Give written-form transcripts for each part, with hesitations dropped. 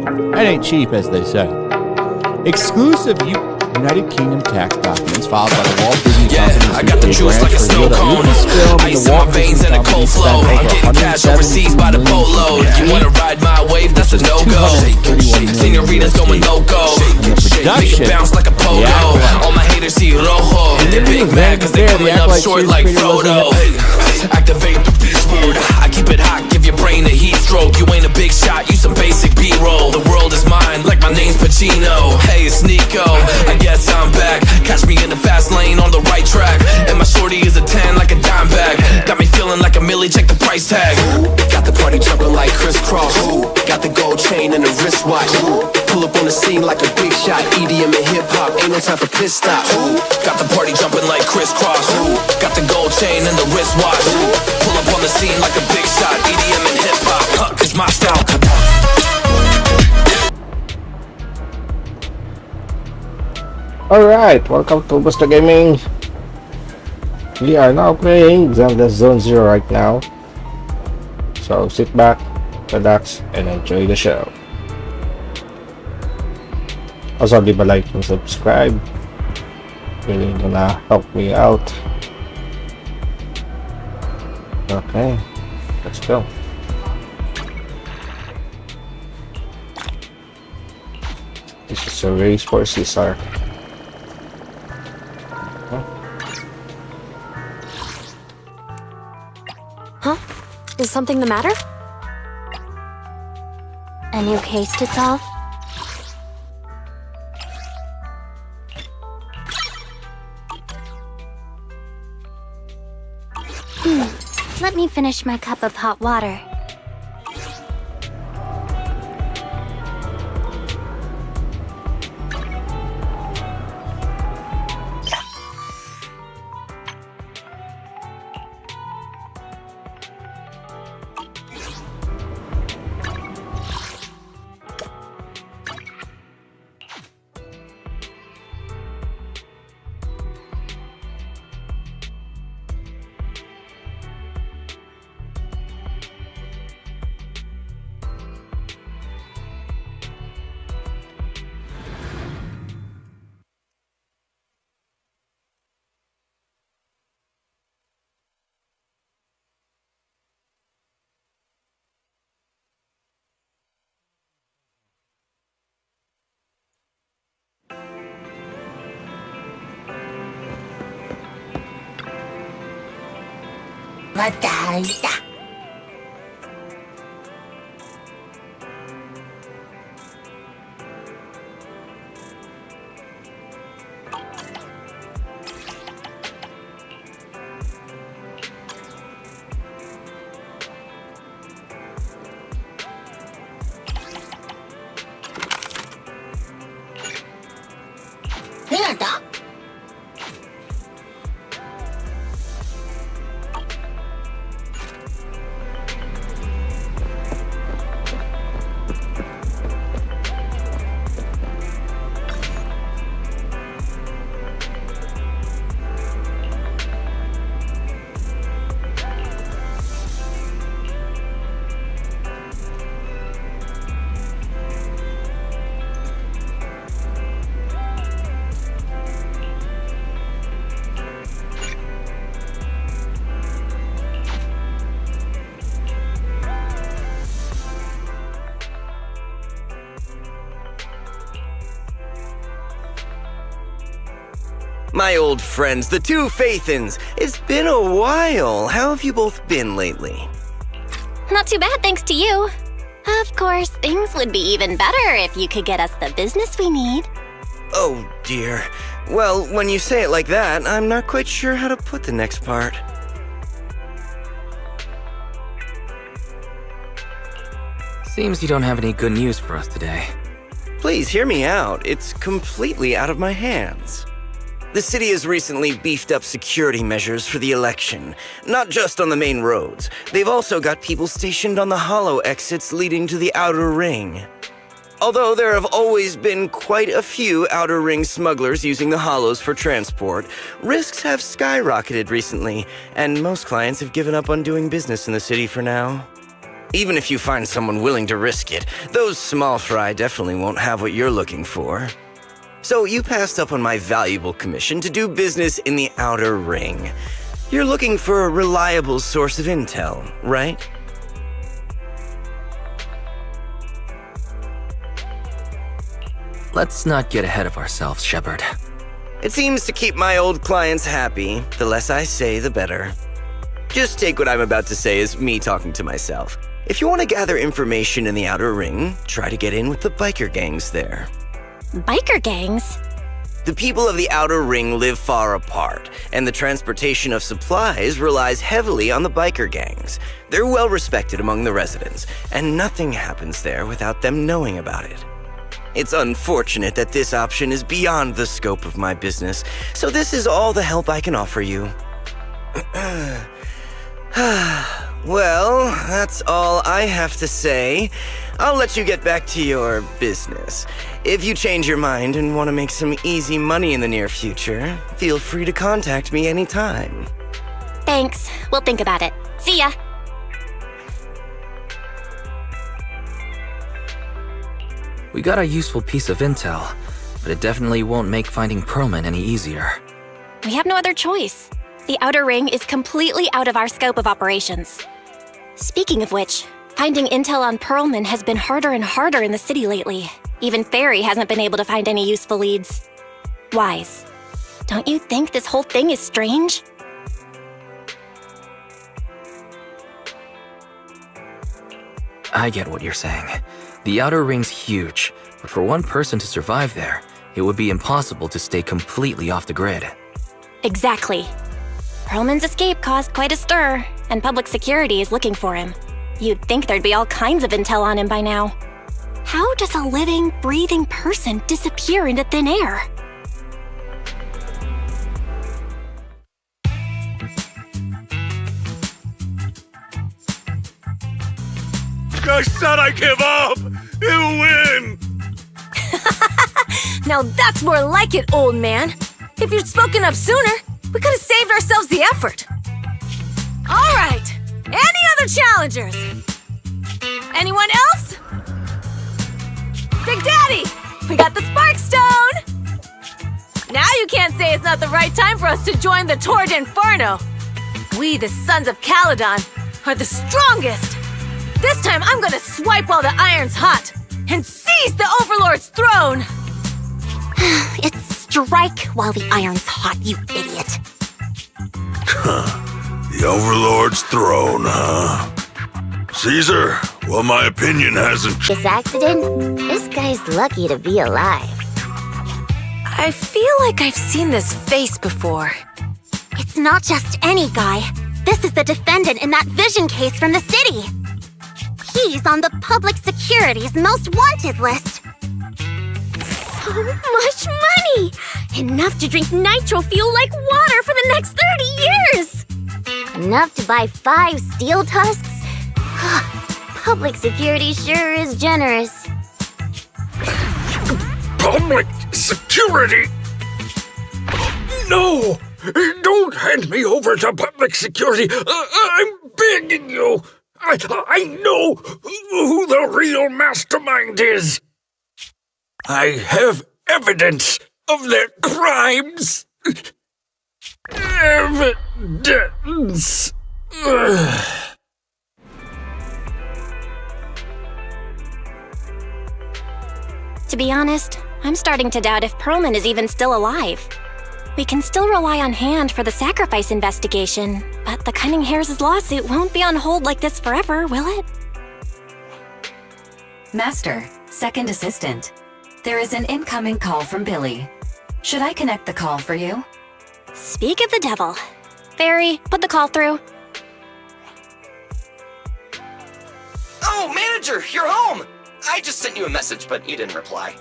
That ain't cheap, as they say. Exclusive United Kingdom tax documents filed by the Walt Disney Company. I got the juice like a snow cone. Ice in my veins and a cold flow. I'm getting cash overseas by the boatload. You wanna ride my wave? That's a no-go. Senoritas going loco. Make it bounce like a polo. All my haters see rojo. They're big mad cause they coming up short like Frodo. Activate the beast mode. I keep it hot, give your brain a heat stroke. You ain't a big shot, you some basic B-roll. The world is mine, like my name's Pacino. Hey, it's Nico, I guess I'm back. Catch me in the fast lane on the right track. And my shorty is a 10 like a dime bag. Got me feeling like a millie, check the price tag. Got the party jumping like crisscross. Got the gold chain and the wristwatch. Pull up on the scene like a big shot. EDM and hip-hop, ain't no time for piss stops. Got the party jumping like crisscross. Got the gold chain and the wristwatch. Pull up on the scene like a big shot. EDM and hip-hop, it's my style. Alright, welcome to Busta Gaming. We are now playing Zenless Zone 0 right now. So sit back, relax, and enjoy the show. Also, leave a like and subscribe. Really gonna help me out. Okay, let's go. This is a race for Caesar. Huh? Is something the matter? A new case to solve? Let me finish my cup of hot water. Batalla. Hinata? My old friends, the two Faithins. It's been a while. How have you both been lately? Not too bad, thanks to you. Of course, things would be even better if you could get us the business we need. Oh, dear. Well, when you say it like that, I'm not quite sure how to put the next part. Seems you don't have any good news for us today. Please hear me out. It's completely out of my hands. The city has recently beefed up security measures for the election, not just on the main roads. They've also got people stationed on the hollow exits leading to the outer ring. Although there have always been quite a few outer ring smugglers using the hollows for transport, risks have skyrocketed recently, and most clients have given up on doing business in the city for now. Even if you find someone willing to risk it, those small fry definitely won't have what you're looking for. So you passed up on my valuable commission to do business in the Outer Ring. You're looking for a reliable source of intel, right? Let's not get ahead of ourselves, Shepard. It seems to keep my old clients happy. The less I say, the better. Just take what I'm about to say as me talking to myself. If you want to gather information in the Outer Ring, try to get in with the biker gangs there. Biker gangs? The people of the Outer Ring live far apart, and the transportation of supplies relies heavily on the biker gangs. They're well respected among the residents, and nothing happens there without them knowing about it. It's unfortunate that this option is beyond the scope of my business, so this is all the help I can offer you. Well, that's all I have to say. I'll let you get back to your business. If you change your mind and want to make some easy money in the near future, feel free to contact me anytime. Thanks. We'll think about it. See ya. We got a useful piece of intel, but it definitely won't make finding Perlman any easier. We have no other choice. The Outer Ring is completely out of our scope of operations. Speaking of which, finding intel on Perlman has been harder and harder in the city lately. Even Ferry hasn't been able to find any useful leads. Wise, don't you think this whole thing is strange? I get what you're saying. The Outer Ring's huge, but for one person to survive there, it would be impossible to stay completely off the grid. Exactly. Perlman's escape caused quite a stir, and public security is looking for him. You'd think there'd be all kinds of intel on him by now. How does a living, breathing person disappear into thin air? I said I give up! You win! Now that's more like it, old man. If you'd spoken up sooner, we could have saved ourselves the effort. All right, any other challengers? Anyone else? Big Daddy, we got the Spark Stone! Now you can't say it's not the right time for us to join the Torrid Inferno. We, the Sons of Caledon, are the strongest. This time I'm gonna swipe while the iron's hot and seize the Overlord's throne! It's strike while the iron's hot, you idiot. The Overlord's throne, huh? Caesar, well, my opinion hasn't... This accident? This guy's lucky to be alive. I feel like I've seen this face before. It's not just any guy. This is the defendant in that vision case from the city. He's on the public security's most wanted list. So much money! Enough to drink nitro fuel like water for the next 30 years! Enough to buy 5 steel tusks? Public security sure is generous. Public security? No! Don't hand me over to public security! I'm begging you! I know who the real mastermind is! I have evidence of their crimes! Evidence! To be honest, I'm starting to doubt if Perlman is even still alive. We can still rely on Hand for the sacrifice investigation, but the Cunning Hares' lawsuit won't be on hold like this forever, will it? Master, second assistant. There is an incoming call from Billy. Should I connect the call for you? Speak of the devil. Fairy, put the call through. Oh, manager, you're home! I just sent you a message, but you didn't reply.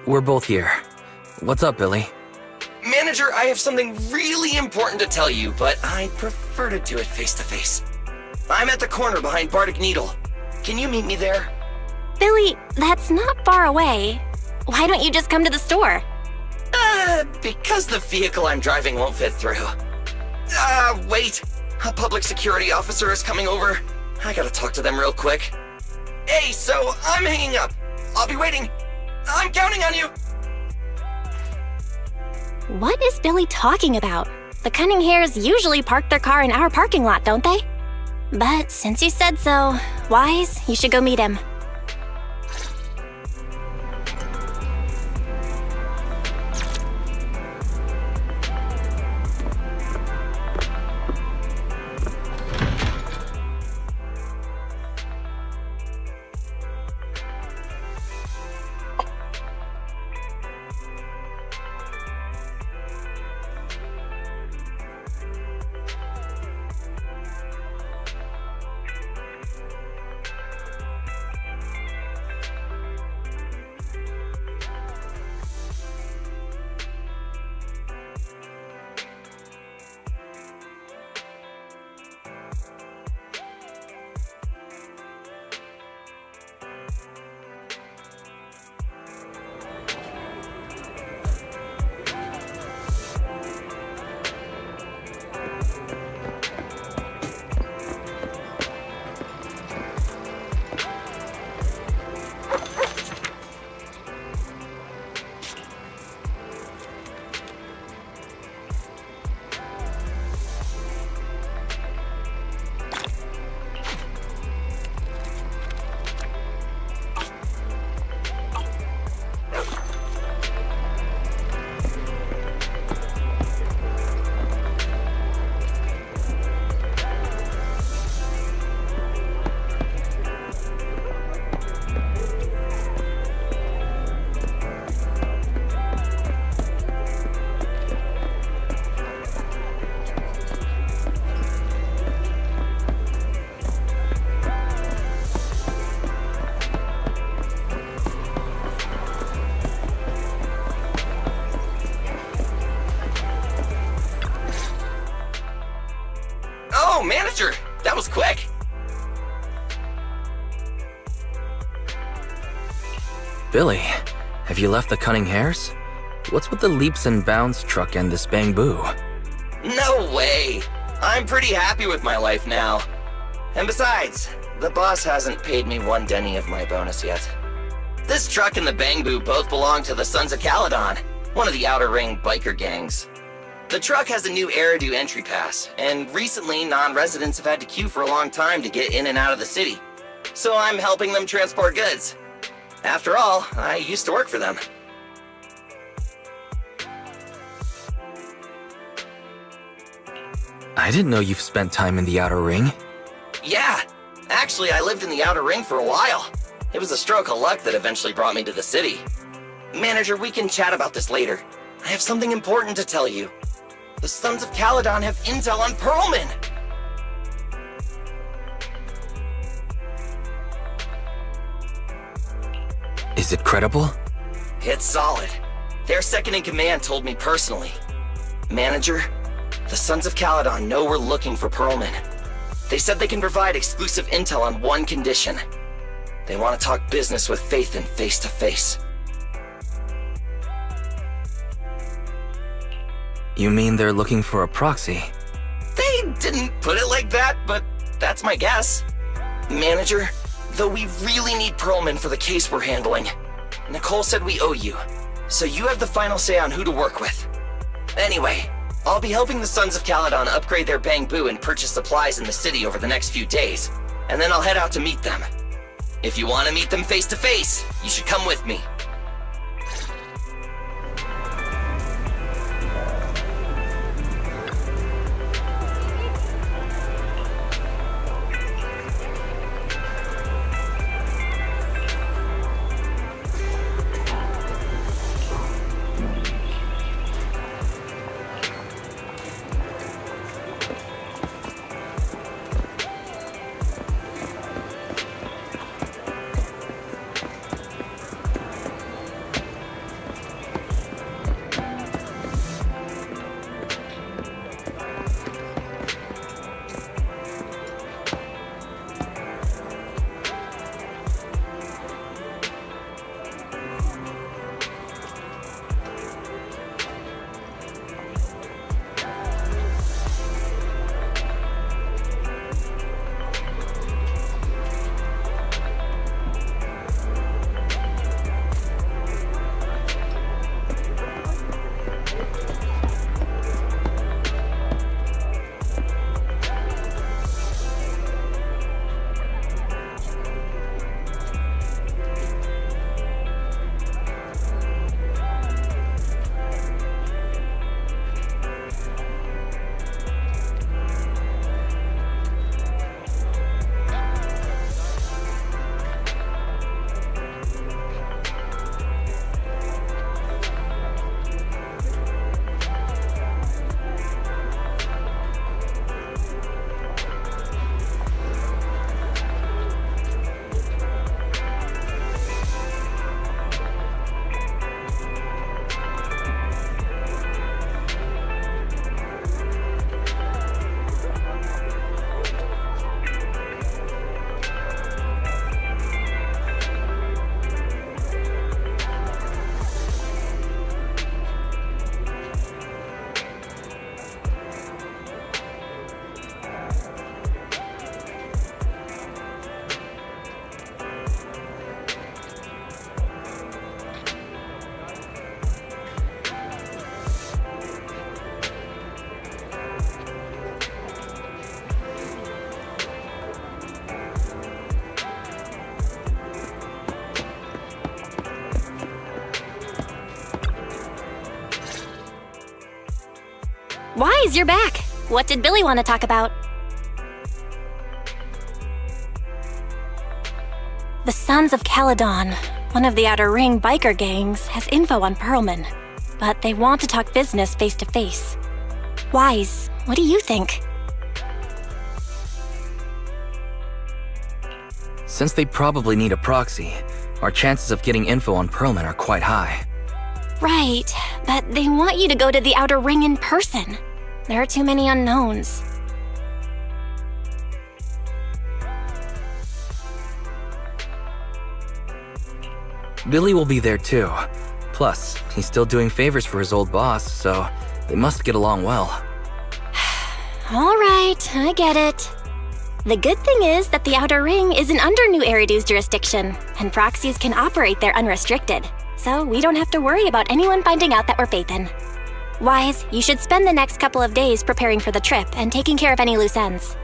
We're both here. What's up, Billy? Manager, I have something really important to tell you, but I'd prefer to do it face-to-face. I'm at the corner behind Bardic Needle. Can you meet me there? Billy, that's not far away. Why don't you just come to the store? Because the vehicle I'm driving won't fit through. Wait. A public security officer is coming over. I gotta talk to them real quick. Hey, so I'm hanging up. I'll be waiting. I'm counting on you. What is Billy talking about? The Cunninghairs usually park their car in our parking lot, don't they? But since you said so, Wise, you should go meet him. Manager, that was quick. Billy, have you left the Cunninghairs? What's with the leaps and bounds truck and this bamboo? No way. I'm pretty happy with my life now. And besides, the boss hasn't paid me one denny of my bonus yet. This truck and the bamboo both belong to the Sons of Caledon, one of the Outer Ring biker gangs. The truck has a new Eridu entry pass, and recently non-residents have had to queue for a long time to get in and out of the city. So I'm helping them transport goods. After all, I used to work for them. I didn't know you've spent time in the Outer Ring. Yeah, actually I lived in the Outer Ring for a while. It was a stroke of luck that eventually brought me to the city. Manager, we can chat about this later. I have something important to tell you. The Sons of Caledon have intel on Pearlman! Is it credible? It's solid. Their second-in-command told me personally. Manager, the Sons of Caledon know we're looking for Pearlman. They said they can provide exclusive intel on one condition. They want to talk business with Phaethon face-to-face. You mean they're looking for a proxy? They didn't put it like that, but that's my guess. Manager, though we really need Pearlman for the case we're handling, Nicole said we owe you, so you have the final say on who to work with. Anyway, I'll be helping the Sons of Caledon upgrade their bamboo and purchase supplies in the city over the next few days, and then I'll head out to meet them. If you want to meet them face-to-face, you should come with me. Wise, you're back. What did Billy want to talk about? The Sons of Caledon, one of the Outer Ring biker gangs, has info on Perlman, but they want to talk business face to face. Wise, what do you think? Since they probably need a proxy, our chances of getting info on Perlman are quite high. Right, but they want you to go to the Outer Ring in person. There are too many unknowns. Billy will be there too. Plus, he's still doing favors for his old boss, so they must get along well. All right, I get it. The good thing is that the Outer Ring isn't under New Eridu's jurisdiction, and proxies can operate there unrestricted, so we don't have to worry about anyone finding out that we're Phaethon. Wise, you should spend the next couple of days preparing for the trip and taking care of any loose ends.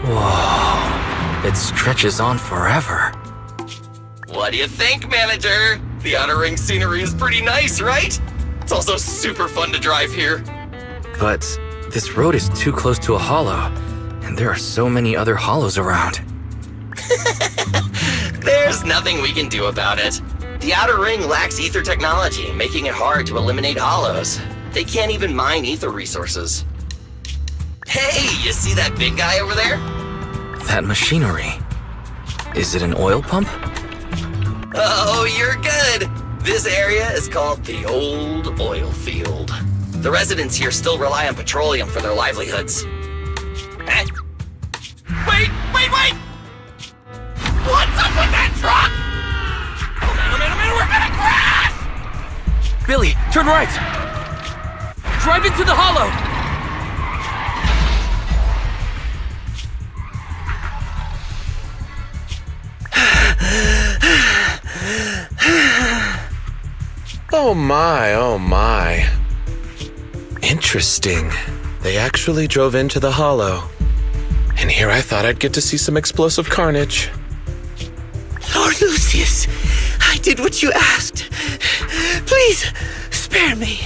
Whoa, it stretches on forever. What do you think, manager? The Outer Ring scenery is pretty nice, right? It's also super fun to drive here. But this road is too close to a hollow, and there are so many other hollows around. There's nothing we can do about it. The Outer Ring lacks ether technology, making it hard to eliminate hollows. They can't even mine ether resources. Hey, you see that big guy over there? That machinery. Is it an oil pump? Oh, you're good. This area is called the Old Oil Field. The residents here still rely on petroleum for their livelihoods. Eh? Wait! What's up with that truck? Oh man, we're gonna crash! Billy, turn right! Drive into the hollow! Oh my. Interesting. They actually drove into the hollow. And here I thought I'd get to see some explosive carnage. Lord Lucius, I did what you asked. Please, spare me.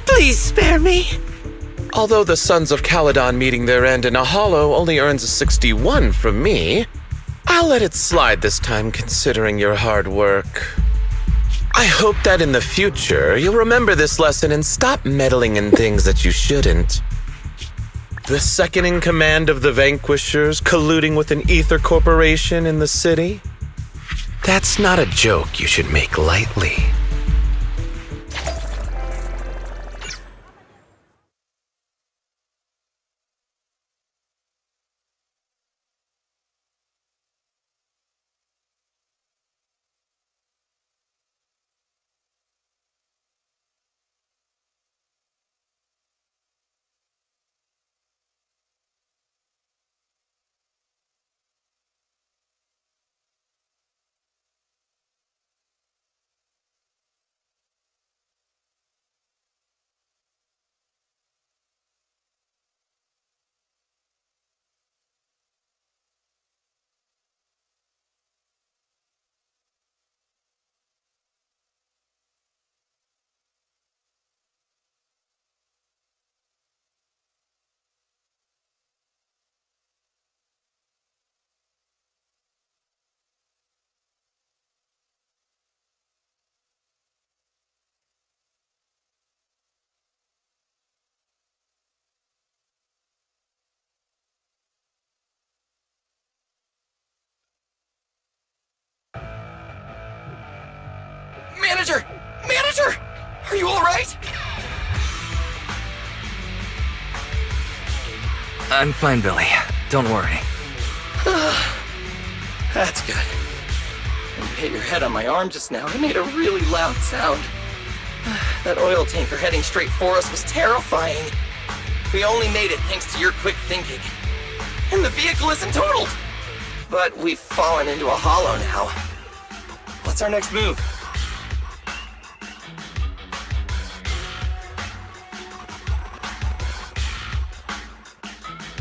Please spare me. Although the Sons of Caledon meeting their end in a hollow only earns a 61 from me, I'll let it slide this time considering your hard work. I hope that in the future you'll remember this lesson and stop meddling in things that you shouldn't. The second in command of the Vanquishers colluding with an ether corporation in the city? That's not a joke you should make lightly. Are you alright? I'm fine, Billy. Don't worry. That's good. When you hit your head on my arm just now, it made a really loud sound. That oil tanker heading straight for us was terrifying. We only made it thanks to your quick thinking. And the vehicle isn't totaled. But we've fallen into a hollow now. What's our next move?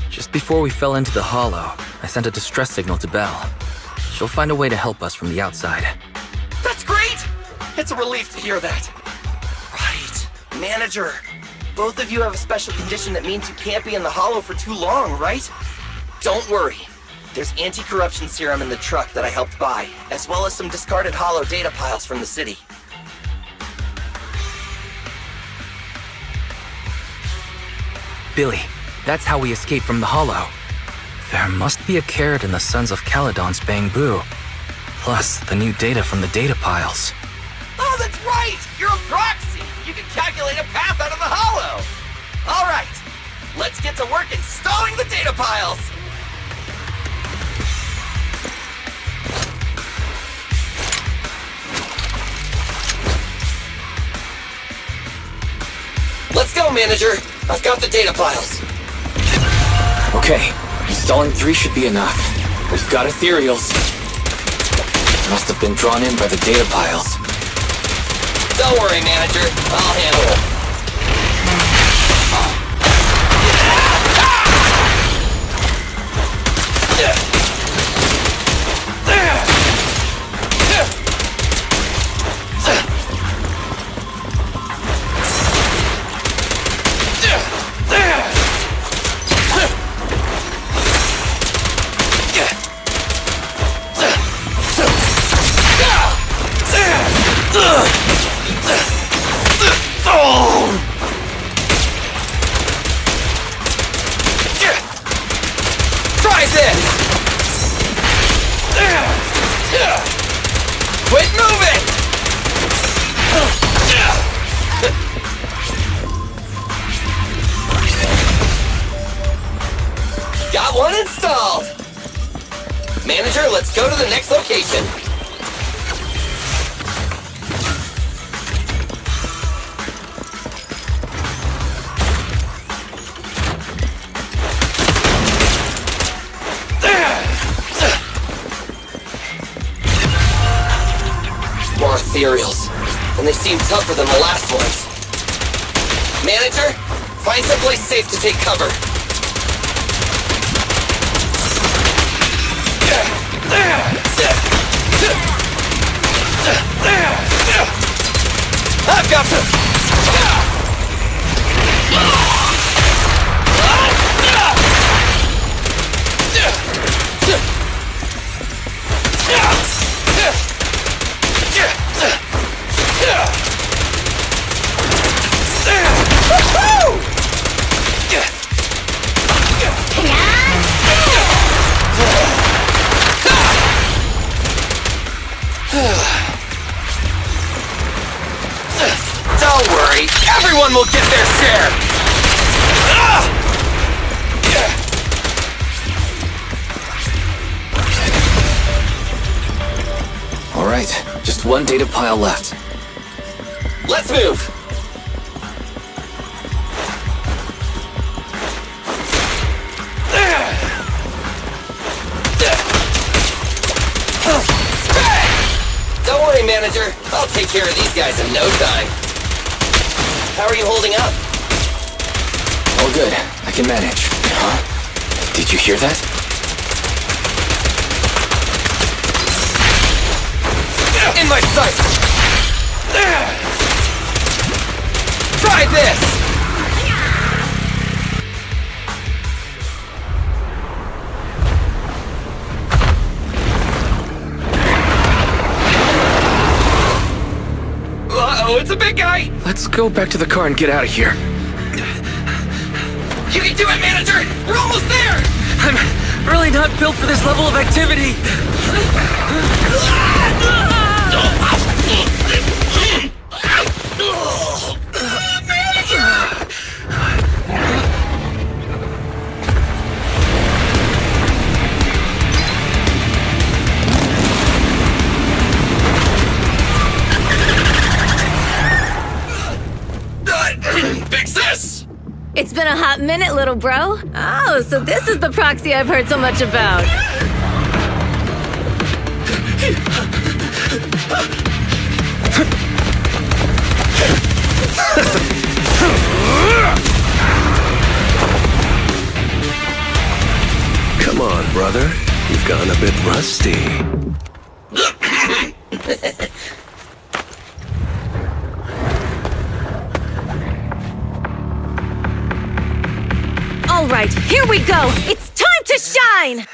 Just before we fell into the hollow, I sent a distress signal to Belle. She'll find a way to help us from the outside. That's great! It's a relief to hear that. Right. Manager, both of you have a special condition that means you can't be in the hollow for too long, right? Don't worry. There's anti-corruption serum in the truck that I helped buy, as well as some discarded hollow data piles from the city. Billy, that's how we escaped from the hollow. There must be a carrot in the Sons of Caledon's bamboo. Plus, the new data from the data piles. Oh, that's right! You're a proxy! You can calculate a path out of the hollow! Alright, let's get to work installing the data piles! Let's go, Manager! I've got the data piles. Okay, installing 3 should be enough. We've got ethereals. Must have been drawn in by the data piles. Don't worry, Manager. I'll handle it. Try this! Quit moving! Got one installed! Manager, let's go to the next location. More ethereals, and they seem tougher than the last ones. Manager, find someplace safe to take cover. I've got them! Don't worry, everyone will get their share! Alright, just one data pile left. Let's move! Don't worry, Manager. I'll take care of these guys in no time. How are you holding up? All good. I can manage. Huh? Did you hear that? In my sight! Try this! Uh-oh, it's a big guy! Let's go back to the car and get out of here. You can do it, Manager! We're almost there! I'm really not built for this level of activity. minute, little bro. Oh, so this is the proxy I've heard so much about. Come on, brother. You've gone a bit rusty. All right, here we go. It's time to shine.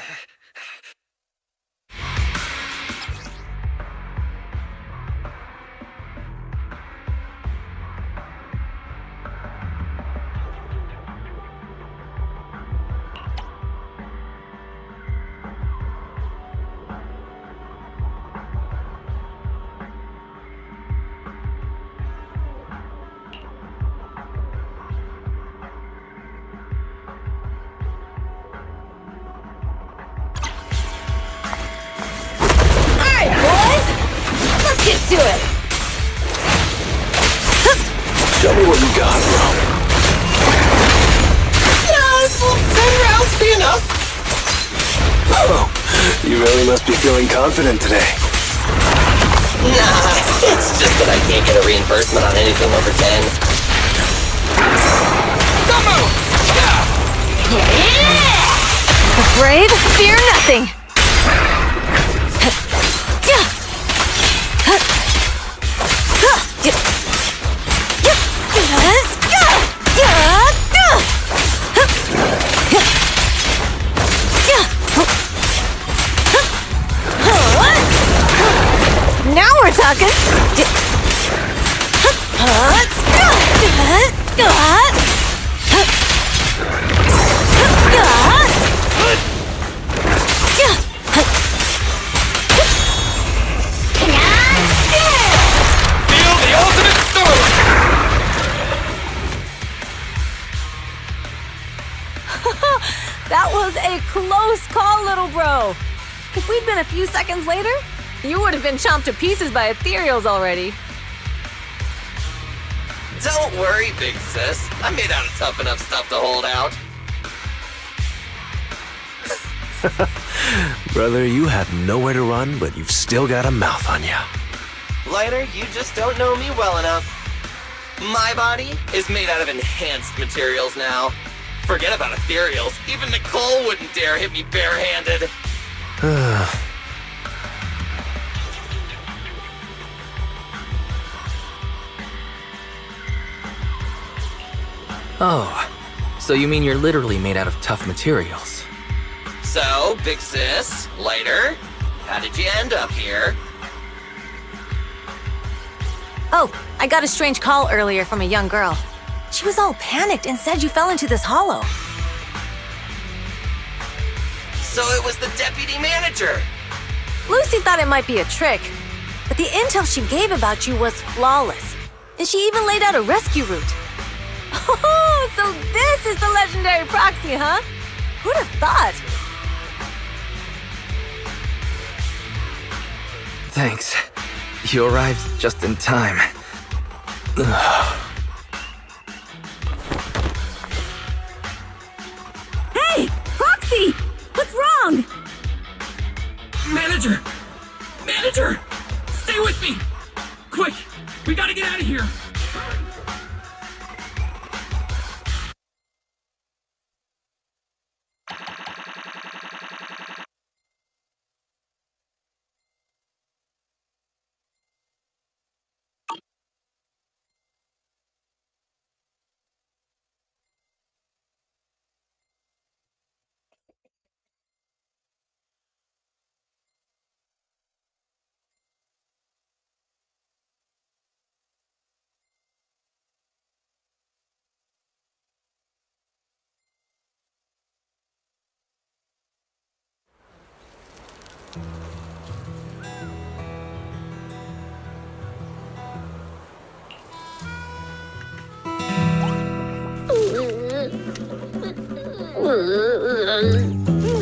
Get to it! Show me what you got, bro. Yes, will 10 rounds be enough? Oh, you really must be feeling confident today. Nah, it's just that I can't get a reimbursement on anything over 10. Double! The brave fear nothing. Now we're talking. Feel the ultimate storm! That was a close call, little bro. If we'd been a few seconds later, you would have been chomped to pieces by ethereals already. Don't worry, big sis. I'm made out of tough enough stuff to hold out. Brother, you have nowhere to run, but you've still got a mouth on you. Lighter, you just don't know me well enough. My body is made out of enhanced materials now. Forget about ethereals. Even Nicole wouldn't dare hit me barehanded. Oh, so you mean you're literally made out of tough materials? So, big sis, Lighter, how did you end up here? Oh, I got a strange call earlier from a young girl. She was all panicked and said you fell into this hollow. So it was the deputy manager. Lucy thought it might be a trick, but the intel she gave about you was flawless. And she even laid out a rescue route. Oh, so this is the legendary proxy, huh? Who'd have thought? Thanks. You arrived just in time. Hey! Proxy! What's wrong? Manager! Manager! Stay with me! Quick! We gotta get out of here!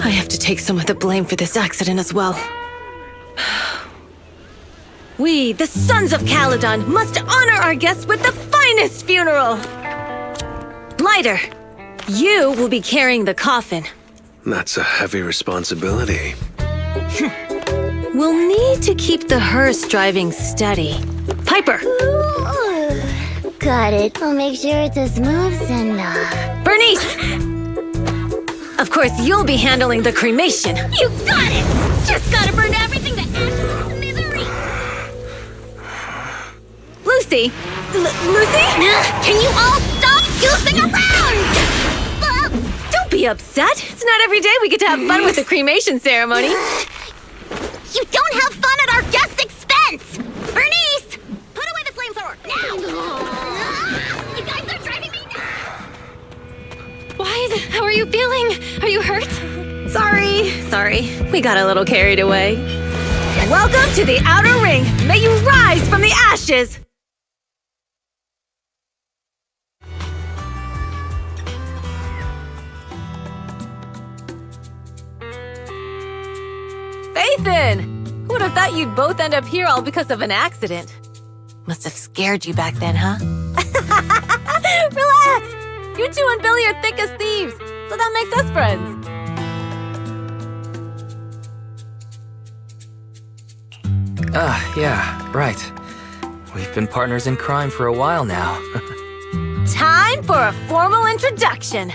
I have to take some of the blame for this accident as well. We, the Sons of Caledon, must honor our guests with the finest funeral! Lighter, You will be carrying the coffin. That's a heavy responsibility. We'll need to keep the hearse driving steady. Piper! Ooh, got it. I'll make sure it's as smooth enough. Bernice! Of course, you'll be handling the cremation. You got it! Just gotta burn everything to ashes and misery! Lucy! Lucy? Can you all stop goofing around? Don't be upset. It's not every day we get to have fun with the cremation ceremony. You don't have fun at our guest expense! Bernice! Put away the flamethrower, now! You guys are driving me nuts! Why? How are you feeling? Are you hurt? Sorry. We got a little carried away. Welcome to the Outer Ring. May you rise from the ashes! Fathan! Who would have thought you'd both end up here all because of an accident? Must have scared you back then, huh? Relax! You two and Billy are thick as thieves, so that makes us friends. Yeah, right. We've been partners in crime for a while now. Time for a formal introduction.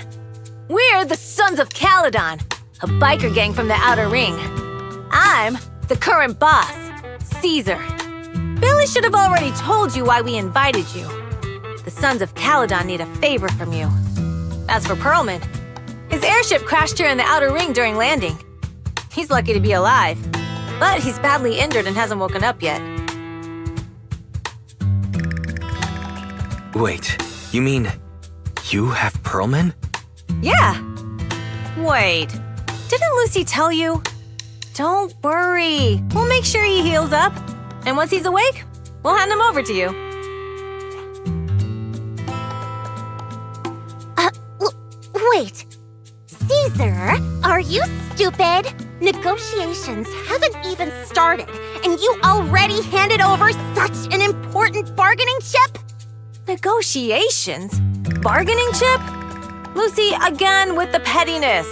We're the Sons of Caledon, a biker gang from the Outer Ring. I'm the current boss, Caesar. Billy should have already told you why we invited you. The Sons of Caledon need a favor from you. As for Perlman, his airship crashed here in the Outer Ring during landing. He's lucky to be alive, but he's badly injured and hasn't woken up yet. Wait, you mean you have Perlman? Yeah. Wait, didn't Lucy tell you? Don't worry. We'll make sure he heals up. And once he's awake, we'll hand him over to you. Wait. Caesar, are you stupid? Negotiations haven't even started, and you already handed over such an important bargaining chip? Negotiations? Bargaining chip? Lucy, again with the pettiness.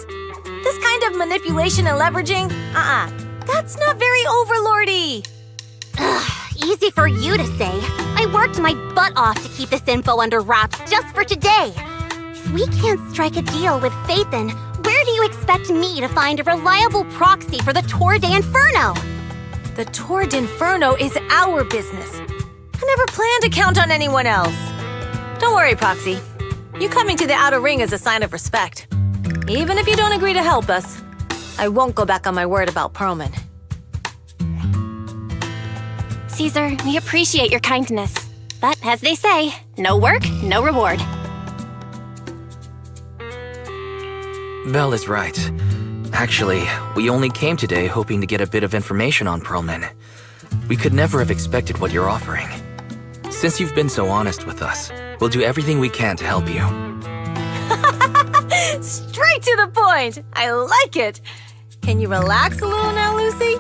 This kind of manipulation and leveraging? That's not very overlordy. Easy for you to say. I worked my butt off to keep this info under wraps just for today. If we can't strike a deal with Fathan, where do you expect me to find a reliable proxy for the Tour de Inferno? The Tour de Inferno is our business. I never planned to count on anyone else. Don't worry, Proxy. You coming to the Outer Ring is a sign of respect. Even if you don't agree to help us, I won't go back on my word about Perlman. Caesar, we appreciate your kindness. But as they say, no work, no reward. Belle is right. Actually, we only came today hoping to get a bit of information on Perlman. We could never have expected what you're offering. Since you've been so honest with us, we'll do everything we can to help you. Straight to the point! I like it! Can you relax a little now, Lucy?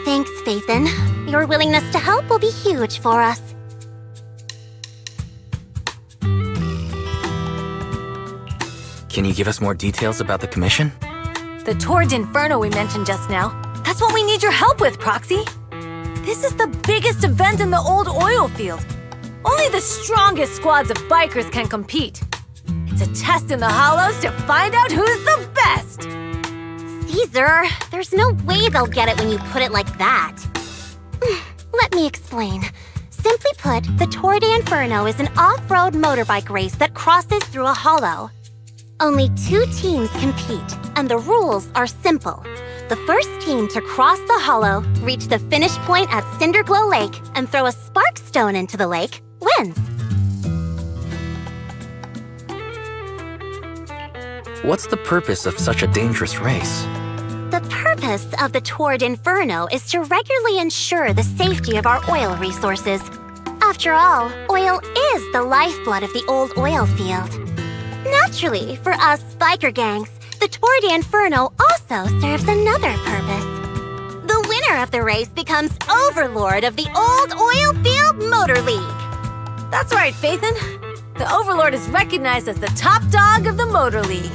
Thanks, Fathan. Your willingness to help will be huge for us. Can you give us more details about the commission? The Tour de Inferno we mentioned just now. That's what we need your help with, Proxy. This is the biggest event in the old oil field. Only the strongest squads of bikers can compete. It's a test in the hollows to find out who's the best. Caesar, there's no way they'll get it when you put it like that. Let me explain. Simply put, the Tour de Inferno is an off-road motorbike race that crosses through a hollow. Only 2 teams compete, and the rules are simple. The first team to cross the hollow, reach the finish point at Cinderglow Lake, and throw a spark stone into the lake, wins. What's the purpose of such a dangerous race? The purpose of the Tour de Inferno is to regularly ensure the safety of our oil resources. After all, oil is the lifeblood of the old oil field. Naturally, for us biker gangs, the Tour de Inferno also serves another purpose. The winner of the race becomes overlord of the old oil field motor league. That's right, Fathan. The Overlord is recognized as the top dog of the Motor League.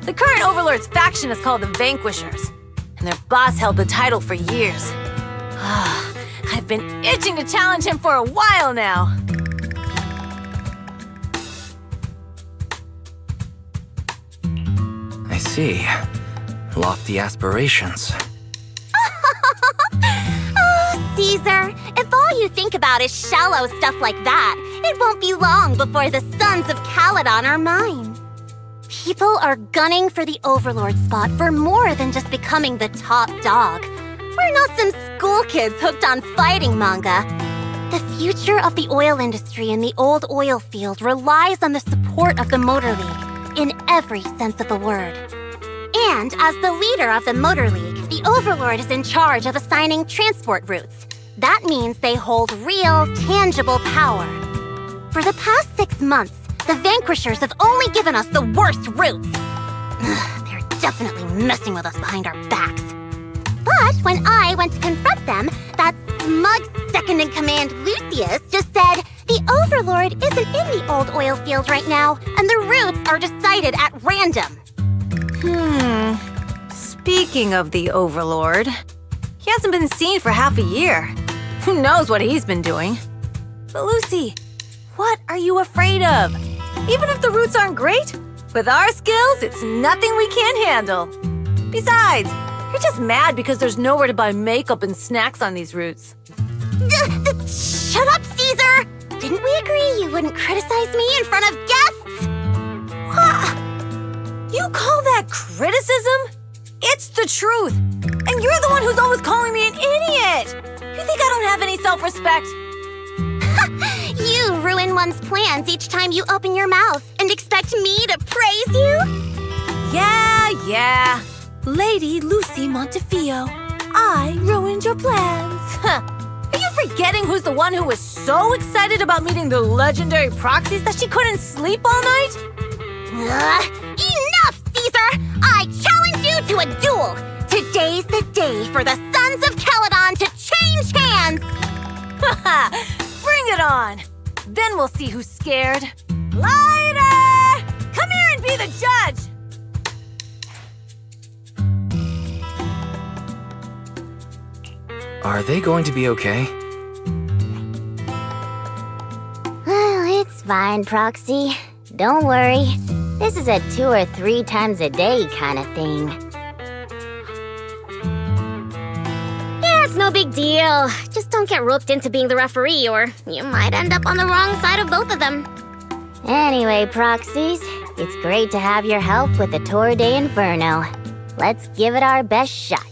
The current Overlord's faction is called the Vanquishers, and their boss held the title for years. I've been itching to challenge him for a while now. I see. Lofty aspirations. Oh, Caesar, if all you think about is shallow stuff like that, it won't be long before the sons of Caledon are mine. People are gunning for the Overlord spot for more than just becoming the top dog. We're not some school kids hooked on fighting manga. The future of the oil industry in the old oil field relies on the support of the Motor League, in every sense of the word. And as the leader of the Motor League, the Overlord is in charge of assigning transport routes. That means they hold real, tangible power. For the past 6 months, the Vanquishers have only given us the worst routes. They're definitely messing with us behind our backs. But when I went to confront them, that smug second-in-command Lucius just said, the Overlord isn't in the old oil field right now, and the routes are decided at random. Speaking of the Overlord, he hasn't been seen for half a year. Who knows what he's been doing? But Lucy, what are you afraid of? Even if the routes aren't great, with our skills, it's nothing we can't handle. Besides, you're just mad because there's nowhere to buy makeup and snacks on these routes. Shut up, Caesar! Didn't we agree you wouldn't criticize me in front of guests? You call that criticism? It's the truth. And you're the one who's always calling me an idiot. You think I don't have any self-respect? You ruin one's plans each time you open your mouth and expect me to praise you? Yeah. Lady Lucy Montefiore, I ruined your plans. Are you forgetting who's the one who was so excited about meeting the legendary proxies that she couldn't sleep all night? Enough, Caesar! I challenge you to a duel! Today's the day for the Sons of Caledon to change hands! Bring it on! Then we'll see who's scared. Lighter! Come here and be the judge! Are they going to be okay? Well, it's fine, Proxy. Don't worry. This is a 2 or 3 times a day kind of thing. Yeah, it's no big deal. Just don't get roped into being the referee, or you might end up on the wrong side of both of them. Anyway, Proxies, it's great to have your help with the Tour de Inferno. Let's give it our best shot.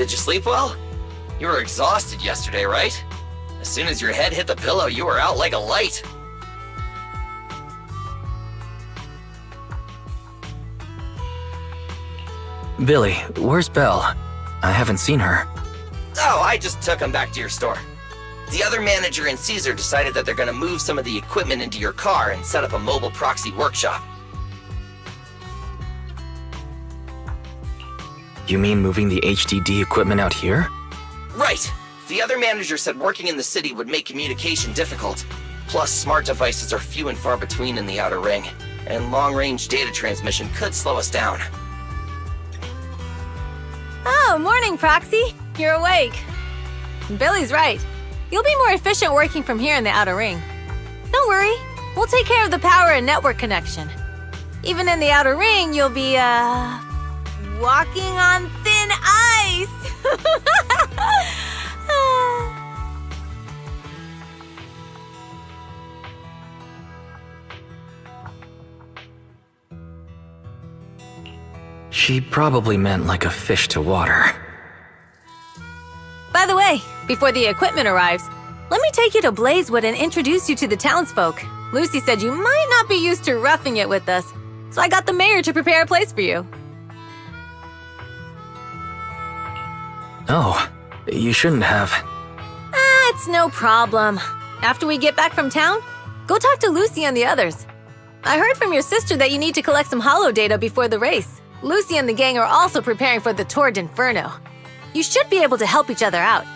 Did you sleep well? You were exhausted yesterday, right? As soon as your head hit the pillow, you were out like a light. Billy, where's Belle? I haven't seen her. Oh, I just took him back to your store. The other manager and Caesar decided that they're gonna move some of the equipment into your car and set up a mobile proxy workshop. You mean moving the HDD equipment out here? Right! The other manager said working in the city would make communication difficult. Plus, smart devices are few and far between in the Outer Ring, and long-range data transmission could slow us down. Oh, morning, Proxy. You're awake. Billy's right. You'll be more efficient working from here in the Outer Ring. Don't worry, we'll take care of the power and network connection. Even in the Outer Ring, you'll be, walking on thin ice! She probably meant like a fish to water. By the way, before the equipment arrives, let me take you to Blazewood and introduce you to the townsfolk. Lucy said you might not be used to roughing it with us, so I got the mayor to prepare a place for you. Oh, you shouldn't have. It's no problem. After we get back from town, go talk to Lucy and the others. I heard from your sister that you need to collect some holo data before the race. Lucy and the gang are also preparing for the Tour d'Inferno. You should be able to help each other out.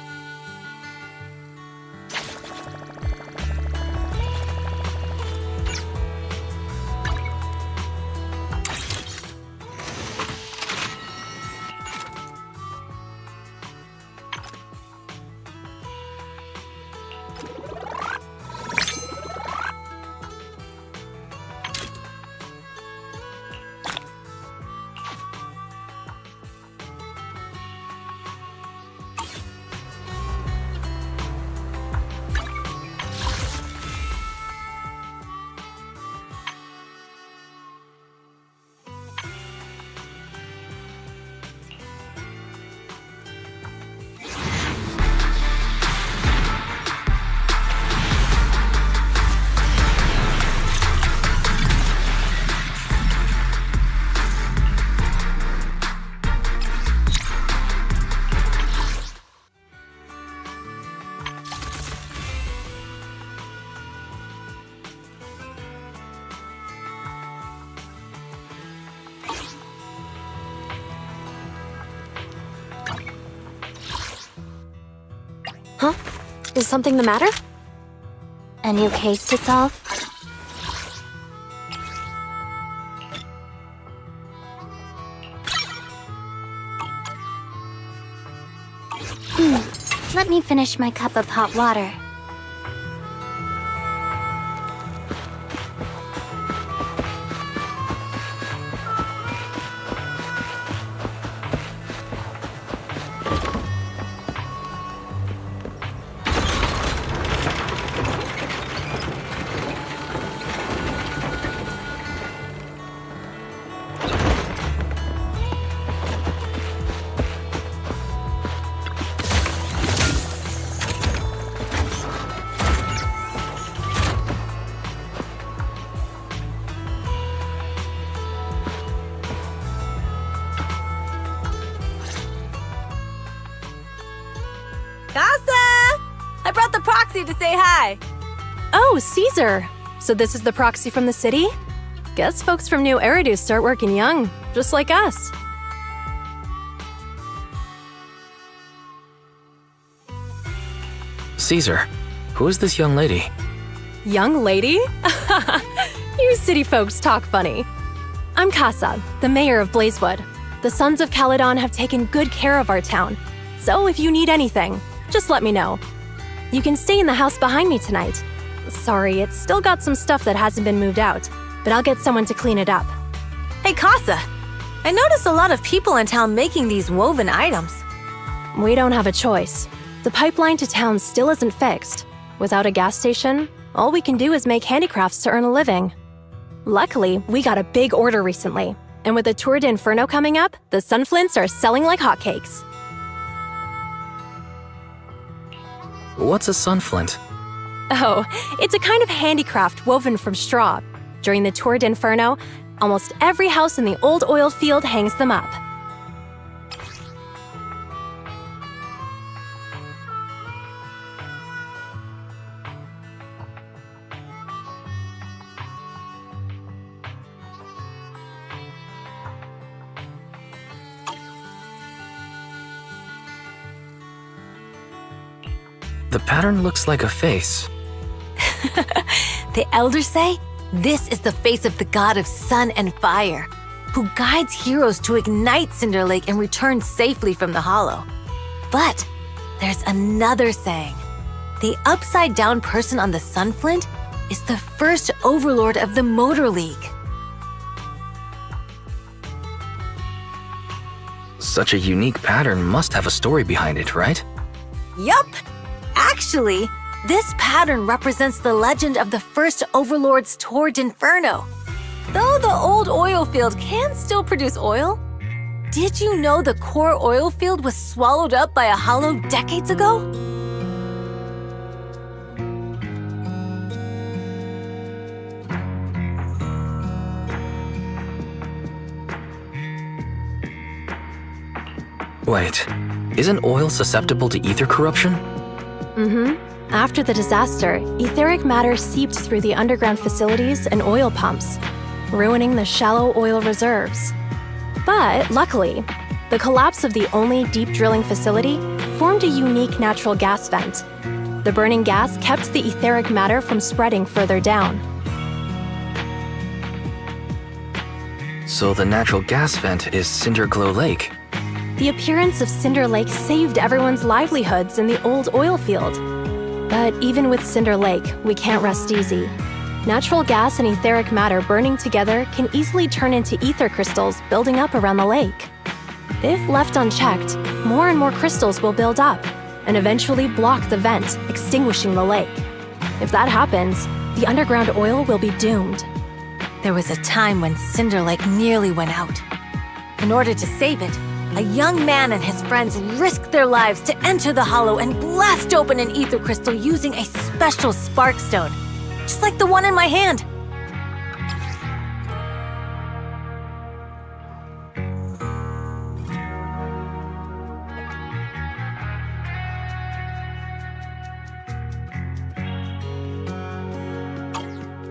Huh? Is something the matter? A new case to solve? Let me finish my cup of hot water. I brought the proxy to say hi. Oh, Caesar. So this is the proxy from the city? Guess folks from New Eridu start working young, just like us. Caesar, who is this young lady? Young lady? You city folks talk funny. I'm Casa, the mayor of Blazewood. The Sons of Caledon have taken good care of our town. So if you need anything, just let me know. You can stay in the house behind me tonight. Sorry, it's still got some stuff that hasn't been moved out, but I'll get someone to clean it up. Hey, Casa. I noticed a lot of people in town making these woven items. We don't have a choice. The pipeline to town still isn't fixed. Without a gas station, all we can do is make handicrafts to earn a living. Luckily, we got a big order recently, and with the Tour d'Inferno coming up, the Sunflints are selling like hotcakes. what's a sunflint? Oh, it's a kind of handicraft woven from straw. During the Tour d'Inferno, almost every house in the old oil field hangs them up. The pattern looks like a face. The elders say this is the face of the god of sun and fire, who guides heroes to ignite Cinder Lake and return safely from the hollow. But there's another saying. The upside-down person on the sunflint is the first overlord of the Motor League. Such a unique pattern must have a story behind it, right? Yup! Actually, this pattern represents the legend of the first overlord's Tour d'Inferno. Though the old oil field can still produce oil, did you know the core oil field was swallowed up by a hollow decades ago? Wait, isn't oil susceptible to ether corruption? After the disaster, etheric matter seeped through the underground facilities and oil pumps, ruining the shallow oil reserves. But luckily, the collapse of the only deep drilling facility formed a unique natural gas vent. The burning gas kept the etheric matter from spreading further down. So the natural gas vent is Cinderglow Lake. The appearance of Cinder Lake saved everyone's livelihoods in the old oil field. But even with Cinder Lake, we can't rest easy. Natural gas and etheric matter burning together can easily turn into ether crystals building up around the lake. If left unchecked, more and more crystals will build up and eventually block the vent, extinguishing the lake. If that happens, the underground oil will be doomed. There was a time when Cinder Lake nearly went out. In order to save it, a young man and his friends risked their lives to enter the hollow and blast open an ether crystal using a special spark stone, just like the one in my hand.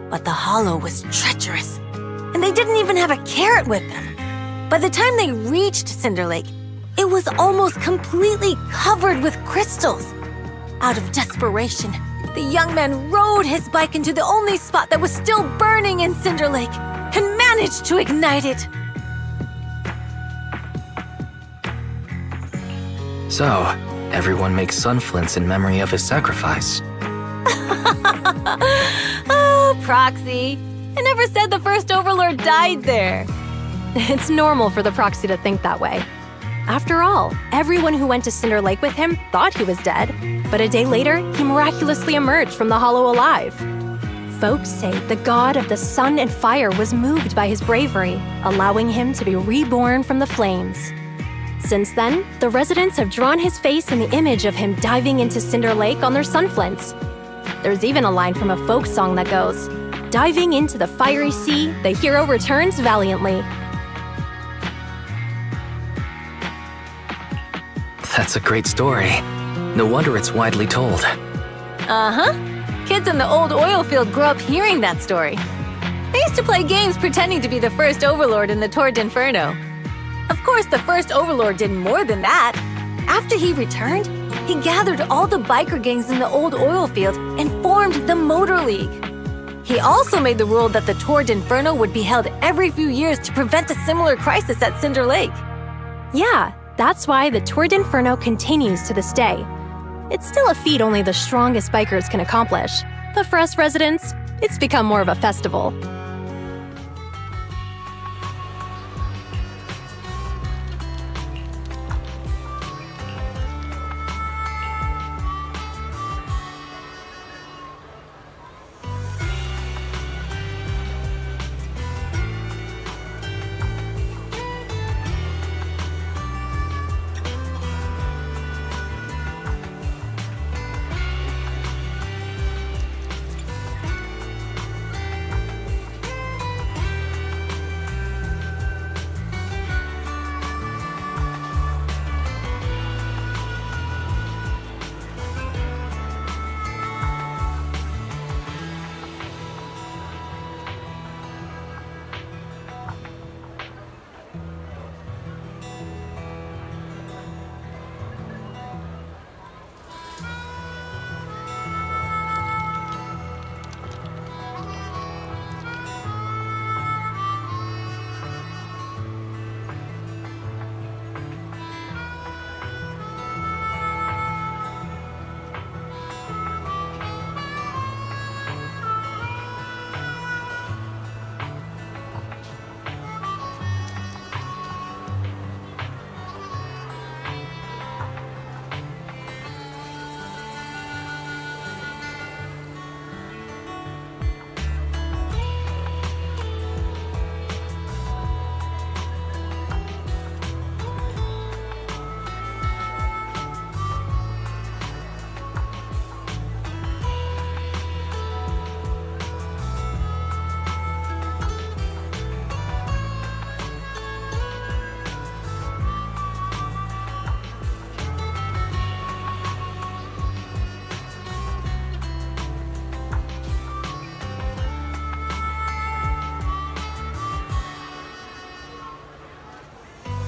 But the hollow was treacherous, and they didn't even have a carrot with them. By the time they reached Cinder Lake, it was almost completely covered with crystals. Out of desperation, the young man rode his bike into the only spot that was still burning in Cinder Lake and managed to ignite it. So, everyone makes sunflints in memory of his sacrifice. Oh, Proxy. I never said the first overlord died there. It's normal for the proxy to think that way. After all, everyone who went to Cinder Lake with him thought he was dead, but a day later, he miraculously emerged from the hollow alive. Folks say the god of the sun and fire was moved by his bravery, allowing him to be reborn from the flames. Since then, the residents have drawn his face in the image of him diving into Cinder Lake on their sunflints. There's even a line from a folk song that goes, "Diving into the fiery sea, the hero returns valiantly." That's a great story. No wonder it's widely told. Uh-huh. Kids in the old oil field grew up hearing that story. They used to play games pretending to be the first overlord in the Tour d'Inferno. Of course, the first overlord did more than that. After he returned, he gathered all the biker gangs in the old oil field and formed the Motor League. He also made the rule that the Tour d'Inferno would be held every few years to prevent a similar crisis at Cinder Lake. Yeah, that's why the Tour d'Inferno continues to this day. It's still a feat only the strongest bikers can accomplish, but for us residents, it's become more of a festival.